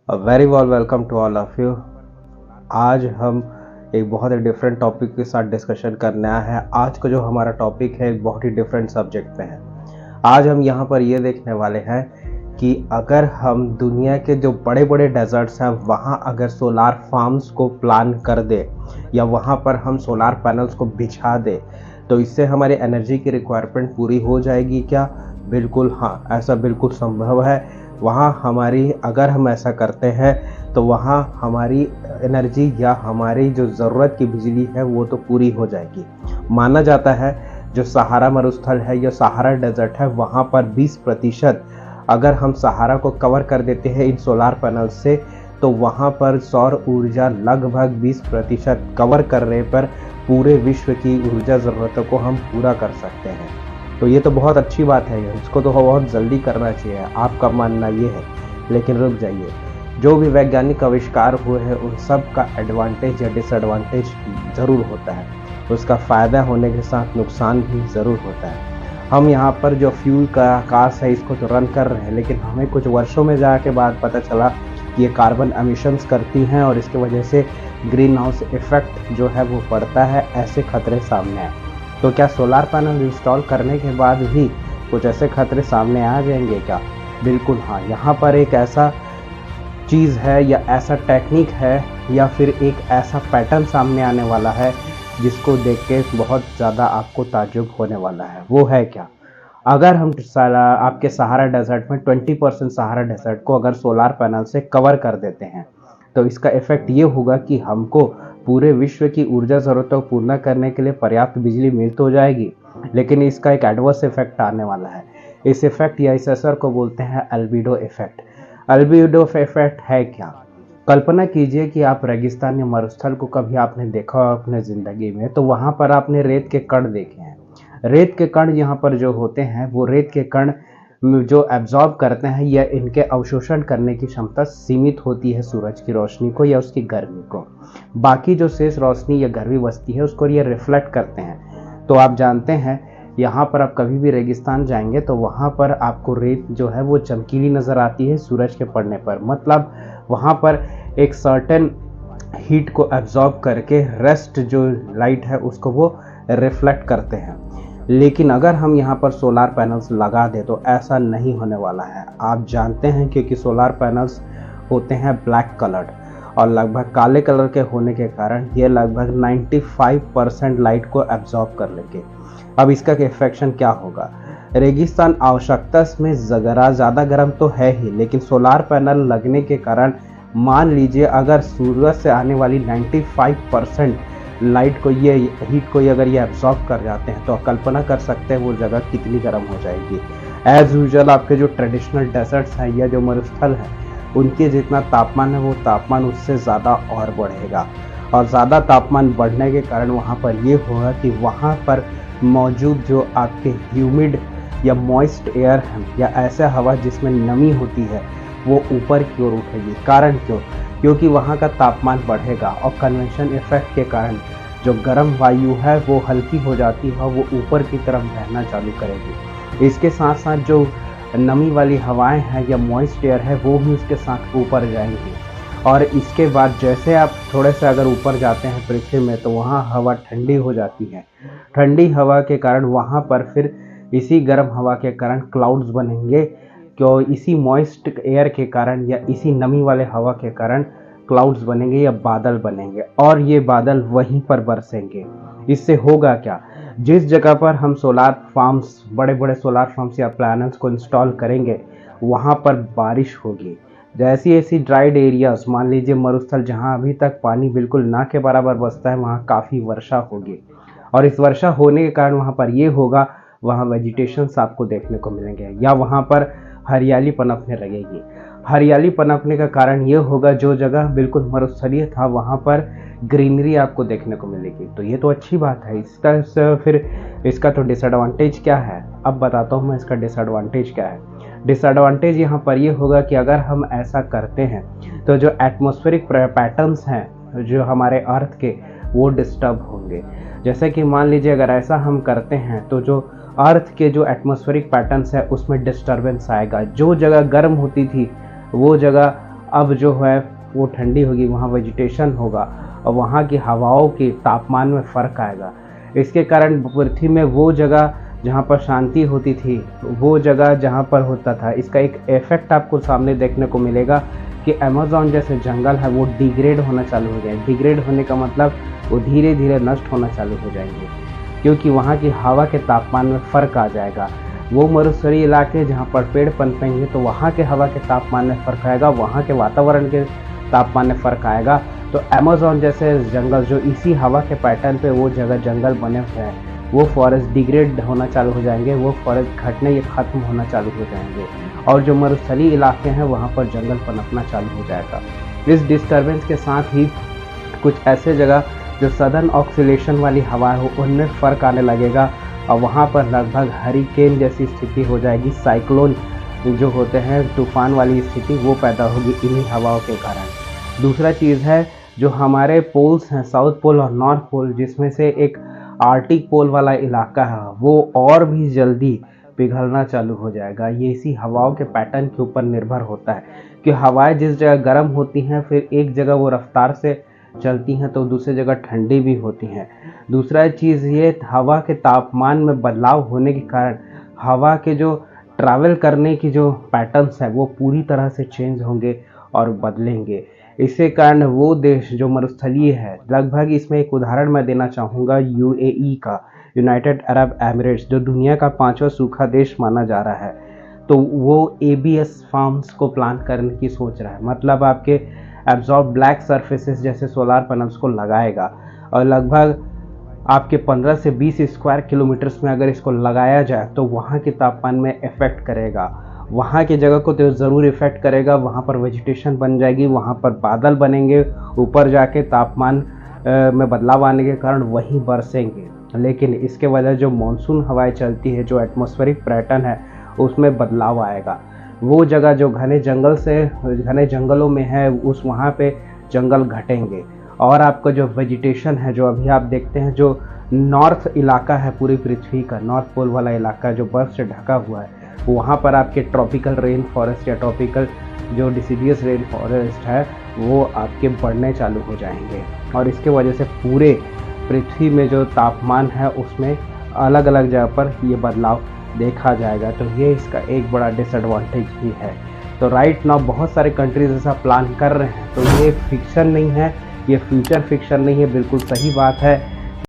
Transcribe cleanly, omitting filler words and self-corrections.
Very welcome to all of you. आज हम एक बहुत ही डिफरेंट टॉपिक के साथ डिस्कशन करने आए हैं। आज का जो हमारा टॉपिक है एक बहुत ही डिफरेंट सब्जेक्ट पे है। आज हम यहाँ पर ये देखने वाले हैं कि अगर हम दुनिया के जो बड़े बड़े डेजर्ट्स हैं वहाँ अगर सोलार फार्म्स को प्लान कर दे या वहाँ पर हम सोलार पैनल्स को बिछा दे तो इससे हमारी एनर्जी की रिक्वायरमेंट पूरी हो जाएगी क्या? बिल्कुल हाँ, ऐसा बिल्कुल संभव है। वहाँ हमारी अगर हम ऐसा करते हैं तो वहाँ हमारी एनर्जी या हमारी जो ज़रूरत की बिजली है वो तो पूरी हो जाएगी। माना जाता है जो सहारा मरुस्थल है या सहारा डेजर्ट है वहाँ पर 20% अगर हम सहारा को कवर कर देते हैं इन सोलार पैनल से तो वहाँ पर सौर ऊर्जा लगभग 20% कवर करने पर पूरे विश्व की ऊर्जा ज़रूरतों को हम पूरा कर सकते हैं। तो ये तो बहुत अच्छी बात है, इसको तो बहुत जल्दी करना चाहिए, आपका मानना ये है। लेकिन रुक जाइए, जो भी वैज्ञानिक आविष्कार हुए हैं उन सब का एडवांटेज या डिसएडवांटेज ज़रूर होता है। उसका फ़ायदा होने के साथ नुकसान भी ज़रूर होता है। हम यहाँ पर जो फ्यूल का कार्स है इसको तो रन कर रहे हैं, लेकिन हमें कुछ वर्षों में जाके बाद पता चला कि ये कार्बन एमिशंस करती हैं और इसकी वजह से ग्रीन हाउस इफेक्ट जो है वो पड़ता है। ऐसे खतरे सामने आए तो क्या सोलार पैनल इंस्टॉल करने के बाद भी कुछ ऐसे खतरे सामने आ जाएंगे क्या? बिल्कुल हाँ, यहाँ पर एक ऐसा चीज़ है या ऐसा टेक्निक है या फिर एक ऐसा पैटर्न सामने आने वाला है जिसको देख के बहुत ज़्यादा आपको ताज्जुब होने वाला है। वो है क्या? अगर हम आपके सहारा डेजर्ट में 20% सहारा डेजर्ट को अगर सोलार पैनल से कवर कर देते हैं तो इसका इफ़ेक्ट ये होगा कि हमको पूरे विश्व की ऊर्जा ज़रूरतों को पूर्ण करने के लिए पर्याप्त बिजली मिल तो जाएगी, लेकिन इसका एक एडवर्स इफेक्ट आने वाला है। इस इफेक्ट या इस असर को बोलते हैं अल्बिडो इफेक्ट। अल्बिडो इफेक्ट है क्या? कल्पना कीजिए कि आप रेगिस्तान या मरुस्थल को कभी आपने देखा हो अपने ज़िंदगी में, तो वहाँ पर आपने रेत के कण देखे हैं। रेत के कण यहाँ पर जो होते हैं वो रेत के कण जो एब्जॉर्ब करते हैं या इनके अवशोषण करने की क्षमता सीमित होती है सूरज की रोशनी को या उसकी गर्मी को। बाकी जो शेष रोशनी या गर्मी बचती है उसको ये रिफ्लेक्ट करते हैं। तो आप जानते हैं यहाँ पर आप कभी भी रेगिस्तान जाएंगे तो वहाँ पर आपको रेत जो है वो चमकीली नज़र आती है सूरज के पड़ने पर। मतलब वहाँ पर एक सर्टेन हीट को एब्जॉर्ब करके रेस्ट जो लाइट है उसको वो रिफ्लेक्ट करते हैं। लेकिन अगर हम यहाँ पर सोलार पैनल्स लगा दें तो ऐसा नहीं होने वाला है। आप जानते हैं क्योंकि सोलार पैनल्स होते हैं ब्लैक कलर्ड और लगभग काले कलर के होने के कारण ये लगभग 95% लाइट को एब्जॉर्ब कर लेंगे। अब इसका इफेक्शन क्या होगा? रेगिस्तान आवश्यकता में ज़्यादा गर्म तो है ही, लेकिन सोलार पैनल लगने के कारण मान लीजिए अगर सूरज से आने वाली 95% लाइट को ये हीट को अगर ये एब्जॉर्ब कर जाते हैं तो कल्पना कर सकते हैं वो जगह कितनी गर्म हो जाएगी। एज यूजुअल आपके जो ट्रेडिशनल डेजर्ट्स हैं या जो मरुस्थल हैं उनके जितना तापमान है वो तापमान उससे ज़्यादा और बढ़ेगा और ज़्यादा तापमान बढ़ने के कारण वहाँ पर ये होगा कि वहाँ पर मौजूद जो आपके ह्यूमिड या मॉइस्ट एयर है या ऐसा हवा जिसमें नमी होती है वो ऊपर की ओर उठेगी। कारण क्यों? क्योंकि वहाँ का तापमान बढ़ेगा और कन्वेक्शन इफेक्ट के कारण जो गर्म वायु है वो हल्की हो जाती है, वो ऊपर की तरफ बहना चालू करेगी। इसके साथ साथ जो नमी वाली हवाएं हैं या मॉइस्ट एयर है वो भी उसके साथ ऊपर जाएंगी और इसके बाद जैसे आप थोड़े से अगर ऊपर जाते हैं पृथ्वी में तो वहाँ हवा ठंडी हो जाती है। ठंडी हवा के कारण वहाँ पर फिर इसी गर्म हवा के कारण क्लाउड्स बनेंगे। क्यों? इसी मॉइस्ट एयर के कारण या इसी नमी वाले हवा के कारण क्लाउड्स बनेंगे या बादल बनेंगे और ये बादल वहीं पर बरसेंगे। इससे होगा क्या? जिस जगह पर हम सोलार फार्म्स बड़े बड़े सोलार फार्म्स या पैनल्स को इंस्टॉल करेंगे वहाँ पर बारिश होगी। जैसी ऐसी ड्राइड एरियाज, मान लीजिए मरुस्थल जहाँ अभी तक पानी बिल्कुल ना के बराबर बसता है वहाँ काफ़ी वर्षा होगी और इस वर्षा होने के कारण वहाँ पर ये होगा वहाँ वेजिटेशंस आपको देखने को मिलेंगे या वहाँ पर हरियाली पनपने लगेगी। हरियाली पनपने का कारण ये होगा जो जगह बिल्कुल मरुस्थलीय था वहाँ पर ग्रीनरी आपको देखने को मिलेगी। तो ये तो अच्छी बात है। इसका तो डिसएडवांटेज क्या है? अब बताता हूँ मैं इसका डिसएडवांटेज क्या है। डिसएडवांटेज यहाँ पर ये होगा कि अगर हम ऐसा करते हैं तो जो एटमॉस्फेरिक पैटर्न्स हैं जो हमारे अर्थ के वो डिस्टर्ब होंगे। जैसे कि मान लीजिए अगर ऐसा हम करते हैं तो जो अर्थ के जो एटमॉस्फेरिक पैटर्न्स है उसमें डिस्टर्बेंस आएगा। जो जगह गर्म होती थी वो जगह अब जो है वो ठंडी होगी, वहाँ वेजिटेशन होगा और वहाँ की हवाओं के तापमान में फ़र्क आएगा। इसके कारण पृथ्वी में वो जगह जहाँ पर शांति होती थी, वो जगह जहाँ पर होता था, इसका एक इफेक्ट आपको सामने देखने को मिलेगा कि अमेज़न जैसे जंगल है वो डिग्रेड होना चालू हो जाएंगे। डिग्रेड होने का मतलब वो धीरे धीरे नष्ट होना चालू हो जाएंगे, क्योंकि वहाँ की हवा के तापमान में फ़र्क आ जाएगा। वो मरुस्थलीय इलाके जहाँ पर पेड़ पनपेंगे तो वहाँ के हवा के तापमान में फ़र्क आएगा, वहाँ के वातावरण के तापमान में फ़र्क आएगा। तो अमेज़न जैसे जंगल जो इसी हवा के पैटर्न पे वो जगह जंगल बने हुए हैं, वो फॉरेस्ट डिग्रेड होना चालू हो जाएंगे, वो फॉरेस्ट घटने या ख़त्म होना चालू हो जाएंगे और जो मरुस्थलीय इलाके हैं वहाँ पर जंगल पनपना चालू हो जाएगा। इस डिस्टर्बेंस के साथ ही कुछ ऐसे जगह जो सदर्न ऑक्सीलेशन वाली हवा है उनमें फ़र्क आने लगेगा और वहाँ पर लगभग हरिकेन जैसी स्थिति हो जाएगी। साइक्लोन जो होते हैं तूफान वाली स्थिति वो पैदा होगी इन्हीं हवाओं के कारण। दूसरा चीज़ है जो हमारे पोल्स हैं, साउथ पोल और नॉर्थ पोल, जिसमें से एक आर्टिक पोल वाला इलाका है, वो और भी जल्दी पिघलना चालू हो जाएगा। ये इसी हवाओं के पैटर्न के ऊपर निर्भर होता है कि हवाएं जिस जगह गर्म होती हैं फिर एक जगह वो रफ्तार से चलती हैं तो दूसरी जगह ठंडी भी होती हैं। दूसरा चीज़ ये हवा के तापमान में बदलाव होने के कारण हवा के जो ट्रैवल करने की जो पैटर्न्स है वो पूरी तरह से चेंज होंगे और बदलेंगे। इसके कारण वो देश जो मरुस्थलीय है, लगभग इसमें एक उदाहरण मैं देना चाहूँगा यूएई का, यूनाइटेड अरब एमिरेट्स, जो दुनिया का 5वां सूखा देश माना जा रहा है, तो वो एबीएस फार्म्स को प्लान करने की सोच रहा है। मतलब आपके एब्जॉर्ब ब्लैक सरफेसेस जैसे सोलार पैनल्स को लगाएगा और लगभग आपके 15 से 20 स्क्वायर किलोमीटर्स में अगर इसको लगाया जाए तो वहाँ के तापमान में इफ़ेक्ट करेगा, वहाँ की जगह को तो ज़रूर इफ़ेक्ट करेगा। वहाँ पर वेजिटेशन बन जाएगी, वहाँ पर बादल बनेंगे, ऊपर जाके तापमान में बदलाव आने के कारण वहीं बरसेंगे। लेकिन इसके वजह जो मानसून हवाएं चलती है, जो एटमॉस्फेरिक पैटर्न है, उसमें बदलाव आएगा। वो जगह जो घने जंगलों में है उस वहाँ पे जंगल घटेंगे और आपका जो वेजिटेशन है, जो अभी आप देखते हैं, जो नॉर्थ इलाका है पूरी पृथ्वी का, नॉर्थ पोल वाला इलाका जो बर्फ़ से ढका हुआ है, वहाँ पर आपके ट्रॉपिकल रेन फॉरेस्ट या ट्रॉपिकल जो डिसीडियस रेन फॉरेस्ट है वो आपके बढ़ने चालू हो जाएंगे और इसके वजह से पूरे पृथ्वी में जो तापमान है उसमें अलग अलग जगह पर ये बदलाव देखा जाएगा। तो ये इसका एक बड़ा डिसएडवांटेज भी है। तो राइट नाउ बहुत सारे कंट्रीज ऐसा प्लान कर रहे हैं, तो ये फिक्शन नहीं है, ये फ्यूचर फिक्शन नहीं है, बिल्कुल सही बात है।